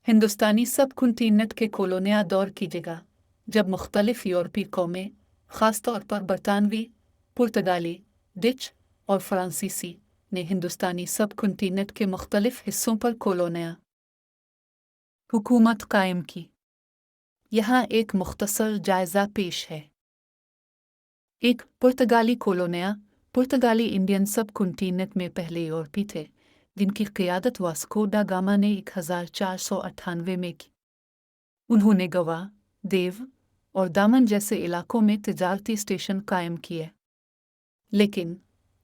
हिंदुस्तानी सब कॉन्टिनेंट के कोलोनिया दौर की जगह जब मुख्तलिफ यूरोपीय कौमें, ख़ास तौर पर बरतानवी, पुर्तगाली, डच और फ्रांसीसी ने हिंदुस्तानी सब कॉन्टिनेंट के मुख्तलिफ हिस्सों पर कोलोनिया हुकूमत कायम की। यहाँ एक मुख्तसर जायज़ा पेश है। एक पुर्तगाली कोलोनिया। पुर्तगाली इंडियन सब कॉन्टिनेंट में पहले यूरोपी थे जिनकी क़ियादत वास्को डा गामा ने 1498 में की। उन्होंने गवा, देव और दामन जैसे इलाकों में तिजारती स्टेशन कायम किए, लेकिन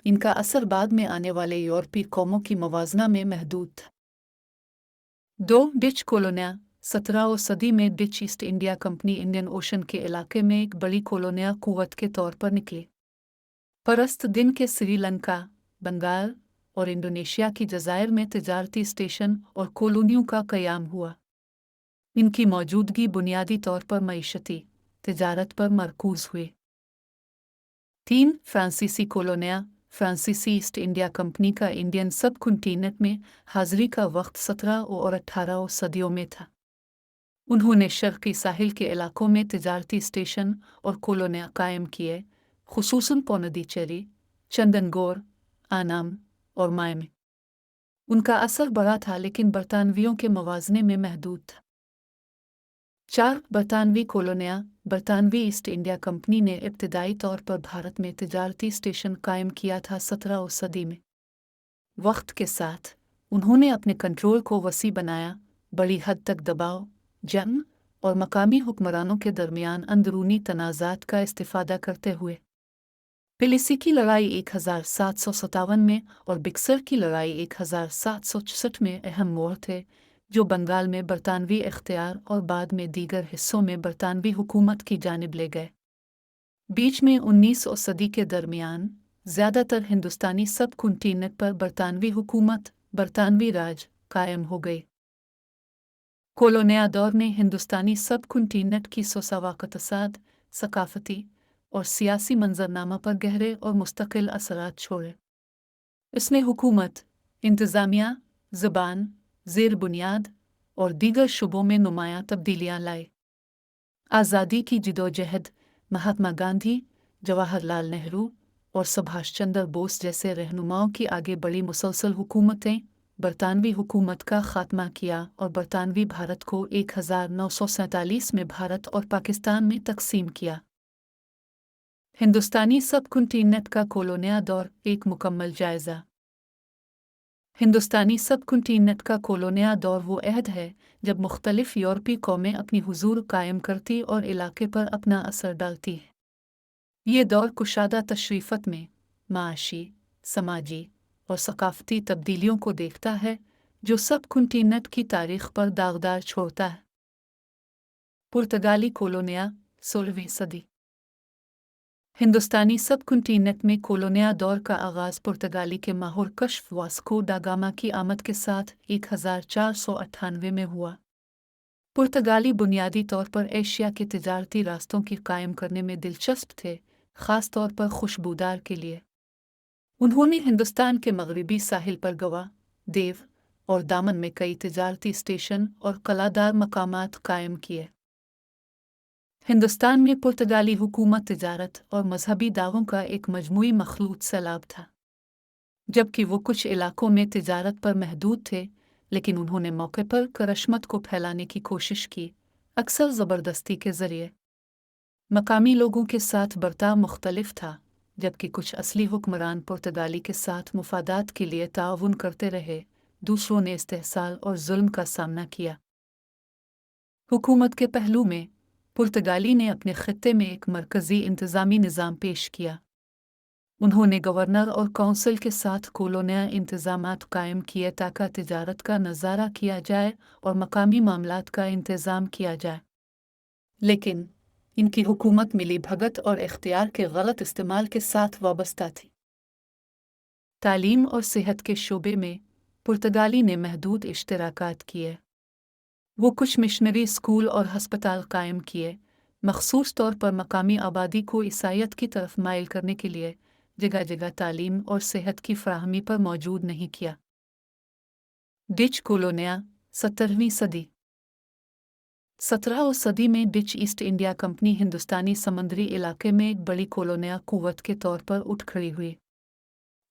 इनका असर बाद में आने वाले यूरोपीय कौमों की मवाजना में महदूद था। दो डच कोलोनिया। 17वीं सदी में Dutch east India company Indian ocean के इलाके में एक बड़ी कोलोनिया कुव्वत के तौर पर निकली। परस्त दिन के श्रीलंका, बंगाल और इंडोनेशिया की जज़ायर में तिजारती स्टेशन और कॉलोनियों का क़याम हुआ। इनकी मौजूदगी बुनियादी तौर पर मईशती तिजारत पर मरकूज़ हुई। 3 फ्रांसीसी कोलोनिया। फ्रांसीसी ईस्ट इंडिया कंपनी का इंडियन सब कॉन्टिनेंट में हाज़िरी का वक्त 17 और 18 सदियों में था। उन्होंने शर्क़ी साहिल के इलाकों में तिजारती स्टेशन और कोलोनिया कायम किए, खुसूसन पोंडिचेरी, चंदनगोर, आनाम और माय में। उनका असर बड़ा था लेकिन बरतानवियों के मवाजने में महदूद था। 4 बरतानवी कोलोनिया। बरतानवी ईस्ट इंडिया कंपनी ने इब्तदाई तौर पर भारत में तिजारती स्टेशन कायम किया था 17वीं सदी में। वक्त के साथ उन्होंने अपने कंट्रोल को वसी बनाया, बड़ी हद तक दबाव, जंग और मकामी हुक्मरानों के दरमियान अंदरूनी तनाज़ात का इस्तिफ़ादा करते हुए। पिलिसी की लड़ाई 1757 में और बिक्सर की लड़ाई 1764 में अहम मोड़ थे, जो बंगाल में बरतानवी इख्तियार और बाद में दीगर हिस्सों में बरतानवी हुकूमत की जानिब ले गए। बीच में 19वीं सदी के दरमियान ज़्यादातर हिंदुस्तानी सब कॉन्टिनेंट पर बरतानवी हुकूमत, बरतानवी राज कायम हो गई। कोलोनिया दौर ने हिंदुस्तानी सब कॉन्टिनेंट की सोसावाकतसाद, सकाफती और सियासी मंजरनामा पर गहरे और मुस्तकिल असरात छोड़े। इसने हुकूमत, इंतज़ामिया, ज़बान, ज़ेर बुनियाद और दीगर शुबों में नुमायाँ तब्दीलियाँ लाई। आज़ादी की जिदोजहद महात्मा गांधी, जवाहरलाल नेहरू और सुभाष चंद्र बोस जैसे रहनुमाओं की आगे बढ़ी मुसलसल हुकूमतें बरतानवी हुकूमत का ख़ात्मा किया और बरतानवी भारत को 1947 में भारत और पाकिस्तान में तकसीम किया। हिंदुस्तानी सब कॉन्टिनेंट का कोलोनिया दौर एक मुकम्मल जायज़ा। हिंदुस्तानी सब कॉन्टिनेंट का कोलोनिया दौर वो अहद है जब मुख्तलिफ यूरोपीय कौमें अपनी हुजूर कायम करती और इलाके पर अपना असर डालती हैं। ये दौर कुशादा तशरीफ़त में माशी, समाजी और सकाफ़ती तब्दीलियों को देखता है जो सब कॉन्टिनेंट की तारीख़ पर दागदार छोड़ता है। पुर्तगाली कोलोनिया 16वीं सदी। हिंदुस्तानी सब कॉन्टिनेंट में कोलोनिया दौर का आगाज़ पुर्तगाली के माहुर कश्फ वास्को डा गामा की आमद के साथ 1498 में हुआ। पुर्तगाली बुनियादी तौर पर एशिया के तिजारती रास्तों की कायम करने में दिलचस्प थे, ख़ास तौर पर खुशबूदार के लिए। उन्होंने हिंदुस्तान के मगरबी साहिल पर गवा, देव और दामन में कई तिजारती स्टेशन और कलादार मकामात कायम किए। हिंदुस्तान में पुर्तगाली हुकूमत तिजारत और मजहबी दावों का एक मजमूई मखलूत सैलाब था। जबकि वो कुछ इलाकों में तिजारत पर महदूद थे, लेकिन उन्होंने मौके पर करशमत को फैलाने की कोशिश की, अक्सर ज़बरदस्ती के ज़रिए। मकामी लोगों के साथ बर्ताव मुख्तलिफ था, जबकि कुछ असली हुक्मरान पुर्तगाली के साथ मुफादात के लिए ताउन करते रहे, दूसरों ने इस्तेहसाल और जुल्म का सामना किया। हुकूमत के पहलू में पुर्तगाली ने अपने खित्ते में एक मरकज़ी इंतज़ामी निज़ाम पेश किया। उन्होंने गवर्नर और काउंसिल के साथ कोलोनिया इंतज़ामात कायम किए ताकि तिजारत का नज़ारा किया जाए और मकामी मामलात का इंतज़ाम किया जाए। लेकिन इनकी हुकूमत मिली भगत और इख्तियार के गलत इस्तेमाल के साथ वाबस्ता थी। तालीम और सेहत के शोबे में पुर्तगाली ने महदूद इश्तराकात किए। वो कुछ मिशनरी स्कूल और हस्पताल कायम किए, मखसूस तौर पर मकामी आबादी को ईसाईयत की तरफ माइल करने के लिए जगह जगह तालीम और सेहत की फराहमी पर मौजूद नहीं किया। डच कोलोनिया 17वीं सदी। 17वीं सदी में डच ईस्ट इंडिया कंपनी हिंदुस्तानी समुद्री इलाके में एक बड़ी कॉलोनिया कुव्वत के तौर पर उठ खड़ी हुई।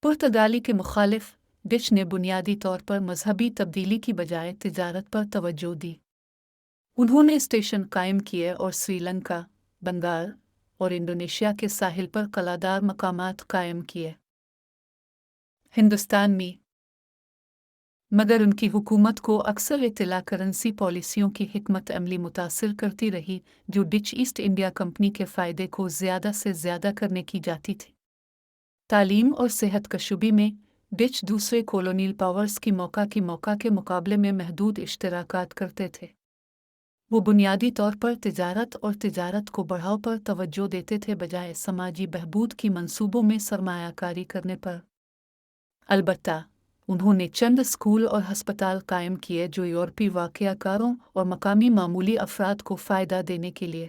पुर्तगाली के मुखालिफ डच ने बुनियादी तौर पर मजहबी तब्दीली की बजाय तिजारत पर तवज्जो दी। उन्होंने स्टेशन कायम किए और श्रीलंका, बंगाल और इंडोनेशिया के साहिल पर कलादार मकामात कायम किए। हिंदुस्तान में मगर उनकी हुकूमत को अक्सर इत्तला करेंसी पॉलिसियों की हिकमत अमली मुतासिर करती रही, जो डच ईस्ट इंडिया कंपनी के फ़ायदे को ज़्यादा से ज़्यादा करने की जाती थी। तालीम और सेहत के शुबे में डच दूसरे कॉलोनियल पावर्स की मौका के मुकाबले में महदूद इश्तराकात करते थे। वो बुनियादी तौर पर तिजारत को बढ़ाव पर तवज्जो देते थे बजाय समाजी बहबूद की मंसूबों में सरमायाकारी करने पर। अलबत्ता उन्होंने चंद स्कूल और हस्पताल कायम किए जो यूरोपीय वाक़याकारों और मकामी मामूली अफराद को फ़ायदा देने के लिए।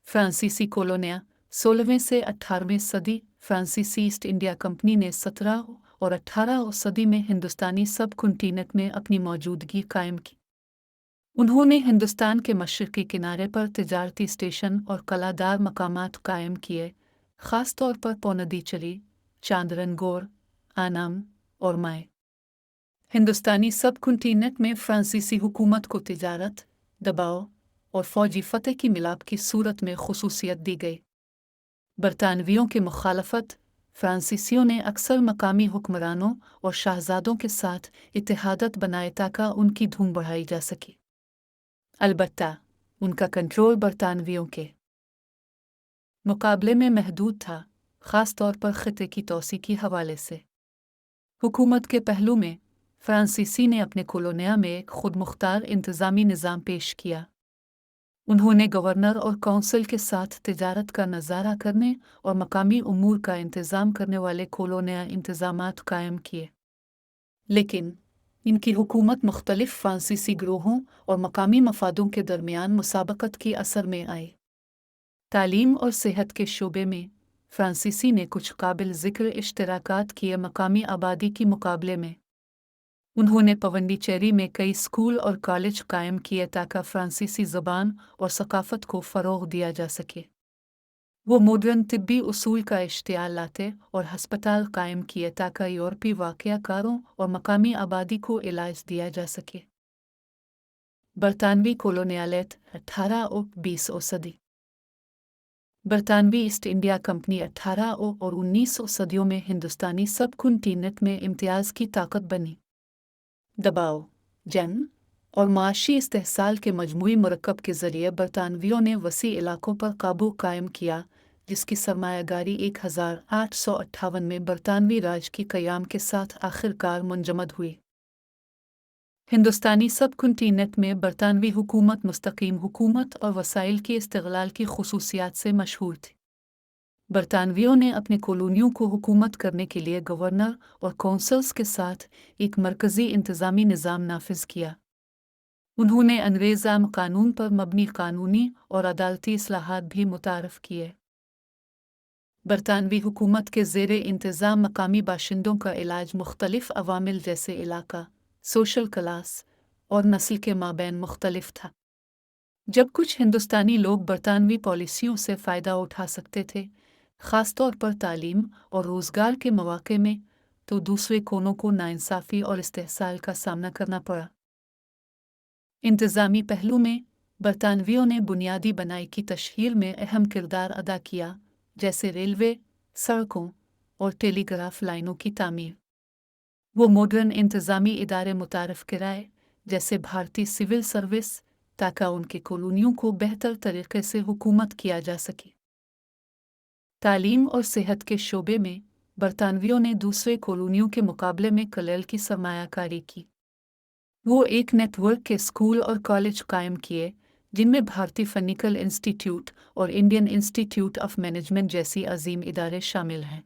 फ्रांसीसी कॉलोनियाँ 16वीं से 18वीं सदी फ्रांसीसी ईस्ट इंडिया कंपनी ने 17 और 18 सदी में हिंदुस्तानी सब कॉन्टिनेंट में अपनी मौजूदगी कायम की। उन्होंने हिंदुस्तान के मशरक़ी किनारे पर तिजारती स्टेशन और कलादार मकामात कायम किए, ख़ास तौर पर पोंडिचेरी, चांदरनगोर, आनाम और माए। हिंदुस्तानी सब कॉन्टिनेंट में फ्रांसीसी हुकूमत को तिजारत, दबाव और फ़ौजी फ़तह की मिलाप की सूरत में ख़ुसूसियत दी गई। बरतानवियों की मुखालफत फ्रांसीसियों ने अक्सर मकामी हुक्मरानों और शाहज़ादों के साथ इत्तेहादत बनाए ताकि उनकी धूम बढ़ाई जा सके। अलबत्ता उनका कंट्रोल बरतानवियों के मुकाबले में महदूद था, ख़ास तौर पर ख़िते की तोसी के हवाले से। हुकूमत के पहलू में फ्रांसीसी ने अपने कॉलोनिया में एक खुद मुख्तार इंतज़ामी निज़ाम पेश किया। उन्होंने गवर्नर और काउंसिल के साथ तिजारत का नज़ारा करने और मकामी उमूर का इंतज़ाम करने वाले कॉलोनिया इंतज़ामात कायम किए। लेकिन इनकी हुकूमत मुख्तलिफ फ्रांसीसी ग्रोहों और मकामी मफादों के दरमियान मुसाबकत के असर में आई। तालीम और सेहत के शोबे में फ्रांसीसी ने कुछ काबिल ज़िक्र इश्तराकात किए मकामी आबादी के मुकाबले में। उन्होंने पवंडीचेरी में कई स्कूल और कॉलेज कायम किए ताकि फ्रांसीसी ज़बान और सकाफ़त को फ़रोग़ दिया जा सके। वो मॉडर्न तिब्बी उसूल का इश्तियाल लाते और हस्पताल कायम किए ताकि यूरोपीय वाक़याकारों और मकामी आबादी को इलाज दिया जा सके। बरतानवी कॉलोनियालियत 18 और 20 सदी। बरतानवी ईस्ट इंडिया कंपनी 18 और 19 सदियों में हिंदुस्तानी सब कॉन्टिनेंट में इम्तियाज़ की ताकत बनी। दबाव, जंग और माशी इस्तेहसाल के मजमूई मरकब के ज़रिए बरतानवियों ने वसी इलाकों पर काबू कायम किया, जिसकी सरमायागारी 1858 में बरतानवी राज की क़याम के साथ आखिरकार मुंजमद हुई। हिंदुस्तानी सब कॉन्टिनेंट में बरतानवी हुकूमत मुस्तकीम हुकूमत और वसाइल के इस्तिग़लाल की ख़ुसूसियात से मशहूर थी। बरतानवियों ने अपने कॉलोनियों को हुकूमत करने के लिए गवर्नर और काउंसिल्स के साथ एक मरकज़ी इंतज़ामी निज़ाम नाफिज किया। उन्होंने अंग्रेज़ाम कानून पर मबनी कानूनी और अदालती इस्लाहात भी मुतारफ़ किए। बरतानवी हुकूमत के ज़ेरे इंतज़ाम मकामी बाशिंदों का इलाज मुख्तलिफ़ अवामिल जैसे इलाका, सोशल क्लास और नस्ल के माबैन मुख्तलिफ था। जब कुछ हिंदुस्तानी लोग बरतानवी पॉलिसियों से फ़ायदा उठा सकते थे, ख़ास तौर पर तालीम और रोज़गार के मौक़े में, तो दूसरे कोनों को नाइंसाफ़ी और इस्तेहसाल का सामना करना पड़ा। इंतज़ामी पहलू में बरतानवियों ने बुनियादी बनाई की तशहीर में अहम किरदार अदा किया, जैसे रेलवे, सड़कों और टेलीग्राफ लाइनों की तामीर। वो मॉडर्न इंतज़ामी इदारे मुतारफ़ कराए, जैसे भारतीय सिविल सर्विस, ताकि उनके कॉलोनियों को बेहतर तरीके से हुकूमत किया जा सके। तालीम और सेहत के शोबे में बरतानवियों ने दूसरे कॉलोनियों के मुकाबले में कलेल की सरमायाकारी की। वो एक नेटवर्क के स्कूल और कॉलेज कायम किए, जिनमें भारतीय फ़निकल इंस्टीट्यूट और इंडियन इंस्टीट्यूट ऑफ मैनेजमेंट जैसी अजीम इदारे शामिल हैं।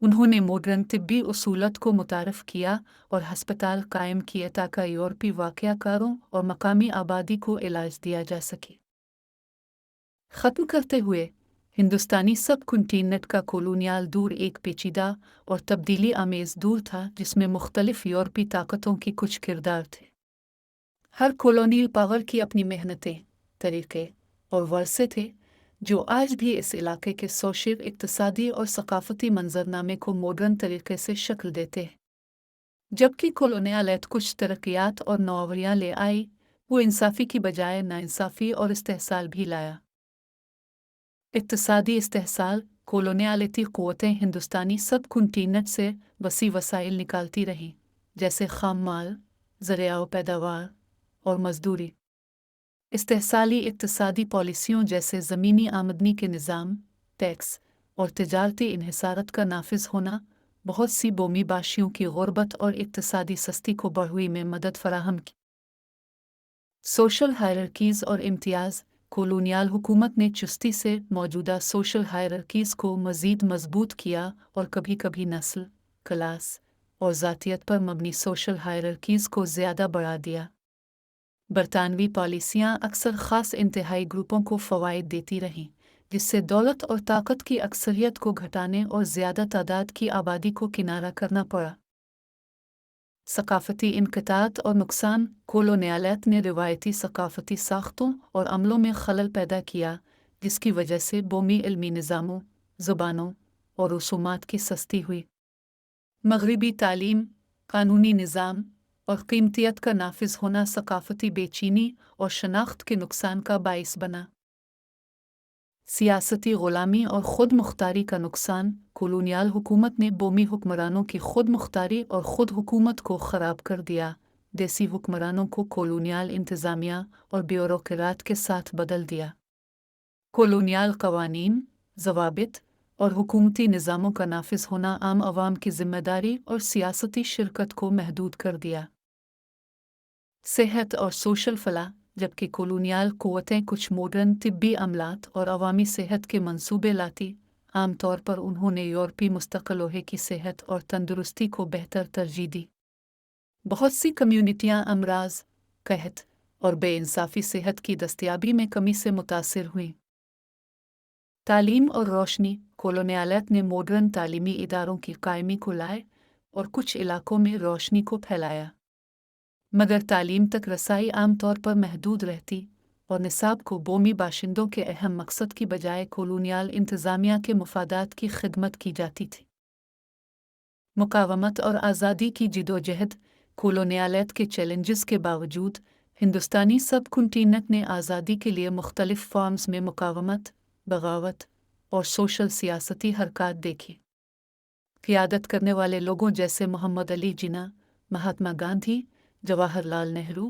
उन्होंने मॉडर्न तिब्बी उसूलत को मुतारफ़ किया और हस्पताल कायम किए ताकि यूरोपीय वाक़याकारों और मकामी आबादी को इलाज दिया जा सके। ख़त्म करते हुए हिंदुस्तानी सब कॉन्टिनेंट का कॉलोनियल दौर एक पेचीदा और तब्दीली आमेज़ दौर था, जिसमें मुख्तलिफ़ यूरोपीय ताकतों की कुछ किरदार थे। हर कॉलोनियल पावर की अपनी मेहनतें, तरीके और वर्से थे जो आज भी इस इलाके के सोशल, इक्तसादी और सकाफती मंजरनामे को मॉडर्न तरीके से शक्ल देते हैं। जबकि कॉलोनियालियत कुछ तरक्कियात और नौआवरियां ले आई, वो इंसाफी की बजाय नाइंसाफी और इस्तेहसाल भी लाया। इक्तसादी इस्तेहसाल, कॉलोनियालिटी क़ुव्वतें हिंदुस्तानी सब कॉन्टिनेंट से वसी वसाइल निकालती रहीं, जैसे खाम माल, ज़रिया पैदावार और मजदूरी। इस्तेहसाली इक्तसादी पॉलिसियों जैसे ज़मीनी आमदनी के निज़ाम, टैक्स और तिजारती इन्हिसारत का नाफिज होना बहुत सी बोमी बाशियों की गुर्बत और इक्तसादी सस्ती को बढ़ाने में मदद फराहम की। सोशल हायरार्कीज़ और इम्तियाज़, कॉलोनियल हुकूमत ने चुस्ती से मौजूदा सोशल हायरार्कीज़ को मज़ीद मजबूत किया और कभी कभी नस्ल, क्लास और ज़ातियत पर मबनी सोशल हायरार्कीज़ को ज़्यादा बढ़ा दिया। बरतानवी पॉलिसियाँ अक्सर ख़ास इंतहाई ग्रुपों को फ़वाइद देती रहीं, जिससे दौलत और ताकत की अक्सरियत को घटाने और ज़्यादा तादाद की आबादी को किनारा करना पड़ा। सकाफ़ती इनक़िताअत और नुकसान, कॉलोनियालियत ने रिवायती सकाफ़ती साख्तों और अमलों में खलल पैदा किया, जिसकी वजह से बोमी इल्मी निज़ामों, ज़ुबानों और रसूमात की सस्ती हुई। मग़रिबी तालीम, कानूनी निज़ाम और क़ीमतियत का नाफिज होना सकाफ़ती बेचैनी और शनाख्त के नुकसान का बाइस बना। सियासती ग़ुलामी और ख़ुद मुख्तारी का नुकसान, कॉलोनियल हुकूमत ने बोमी हुक्मरानों की ख़ुद मुख्तारी और ख़ुद हुकूमत को ख़राब कर दिया। देसी हुक्मरानों को कॉलोनियल इंतज़ामिया और ब्यूरोक्रेट के साथ बदल दिया। कॉलोनियल क़वानीन, ज़वाबित और हुकूमती निज़ामों का नाफिज होना आम अवाम की ज़िम्मेदारी और सियासती शिरकत को महदूद कर दिया। सेहत और सोशल फलाह, जबकि कॉलोनियल क़ुव्वतें कुछ मॉडर्न तिब्बी अमलात और अवामी सेहत के मंसूबे लाती, आम तौर पर उन्होंने यूरोपी मुस्तक़ल लोहे की सेहत और तंदुरुस्ती को बेहतर तरजीह दी। बहुत सी कम्युनिटियाँ अमराज, कहत और बेइंसाफ़ी सेहत की दस्तयाबी में कमी से मुतासिर हुईं। तालीम और रोशनी, कॉलोनियालियत ने मॉडर्न तालीमी इदारों की कायमी को लाए और कुछ इलाकों में रोशनी को फैलाया, मगर तालीम तक रसाई आम तौर पर महदूद रहती और निसाब को बोमी बाशिंदों के अहम मकसद की बजाय कॉलोनियल इंतज़ामिया के मुफादात की खिदमत की जाती थी। मुकावमत और आज़ादी की जिदोजहद, कॉलोनियालियत के चैलेंजेस के बावजूद हिंदुस्तानी सब कॉन्टिनेंट ने आज़ादी के लिए मुख्तलिफ फॉर्म्स में मुकावमत, बगावत और सोशल सियासती हरकत देखी। क़ियादत करने वाले लोगों जैसे मोहम्मद अली जिन्ना, महात्मा गांधी, जवाहरलाल नेहरू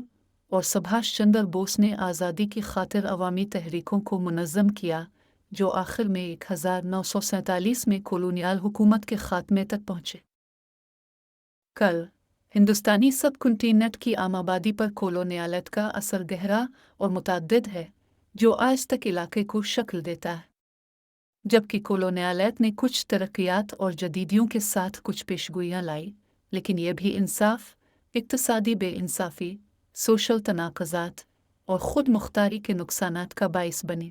और सुभाष चंद्र बोस ने आज़ादी की खातिर अवामी तहरीकों को मुनज़्ज़म किया, जो आखिर में 1947 में कॉलोनियल हुकूमत के ख़ात्मे तक पहुँचे। कल हिंदुस्तानी सब कॉन्टिनेंट की आम आबादी पर कॉलोनियालियत का असर गहरा और मुतअद्दिद है, जो आज तक इलाके को शक्ल देता है। जबकि कॉलोनियालियत ने कुछ तरक्कियात और जदीदियों के साथ कुछ पेशगोइयाँ लाई, लेकिन यह भी इंसाफ, इक्तसादी बेइंसाफ़ी, सोशल तनाक़ज़ात और ख़ुद मुख्तारी के नुकसानात का बाइस बनी।